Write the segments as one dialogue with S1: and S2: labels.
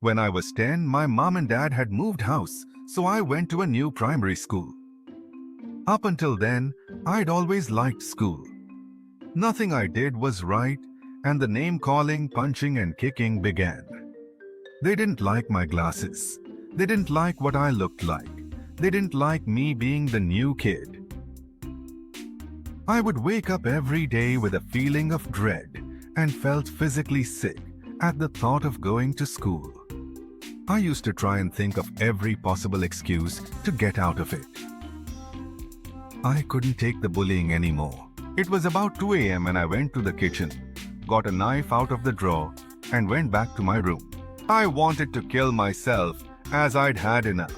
S1: When I was 10, my mom and dad had moved house, so I went to a new primary school. Up until then, I'd always liked school. Nothing I did was right, and the name-calling, punching and kicking began. They didn't like my glasses. They didn't like what I looked like. They didn't like me being the new kid. I would wake up every day with a feeling of dread and felt physically sick at the thought of going to school. I used to try and think of every possible excuse to get out of it. I couldn't take the bullying anymore. It was about 2 a.m. and I went to the kitchen, got a knife out of the drawer, and went back to my room. I wanted to kill myself as I'd had enough.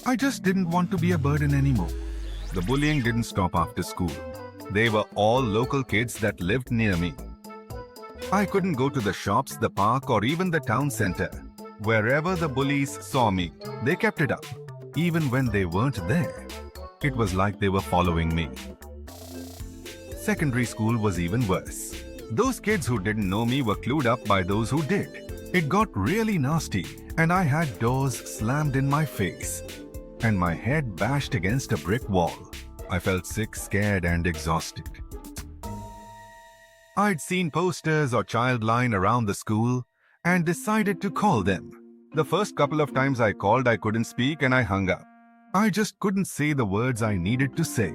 S1: I just didn't want to be a burden anymore. The bullying didn't stop after school. They were all local kids that lived near me. I couldn't go to the shops, the park, or even the town center. Wherever the bullies saw me, they kept it up, even when they weren't there. It was like they were following me. Secondary school was even worse. Those kids who didn't know me were clued up by those who did. It got really nasty, and I had doors slammed in my face and my head bashed against a brick wall. I felt sick, scared, and exhausted. I'd seen posters or child line around the school and decided to call them. The first couple of times I called, I couldn't speak and I hung up. I just couldn't say the words I needed to say.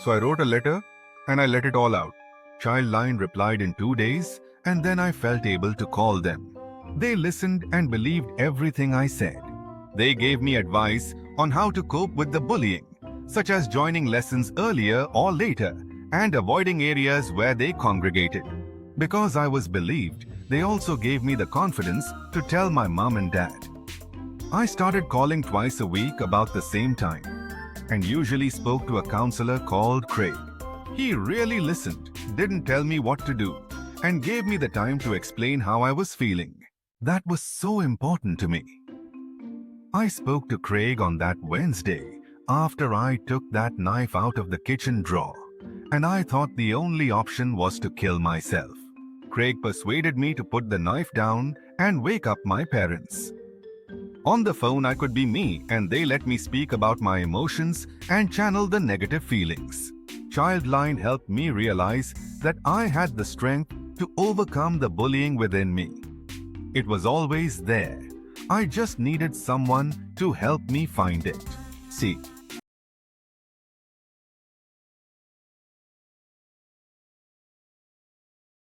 S1: So I wrote a letter and I let it all out. Child line replied in 2 days, and then I felt able to call them. They listened and believed everything I said. They gave me advice on how to cope with the bullying, such as joining lessons earlier or later and avoiding areas where they congregated. Because I was believed, they also gave me the confidence to tell my mom and dad. I started calling twice a week about the same time and usually spoke to a counselor called Craig. He really listened, didn't tell me what to do, and gave me the time to explain how I was feeling. That was so important to me. I spoke to Craig on that Wednesday after I took that knife out of the kitchen drawer, and I thought the only option was to kill myself. Craig persuaded me to put the knife down and wake up my parents. On the phone, I could be me, and they let me speak about my emotions and channel the negative feelings. Childline helped me realize that I had the strength to overcome the bullying within me. It was always there. I just needed someone to help me find it. See,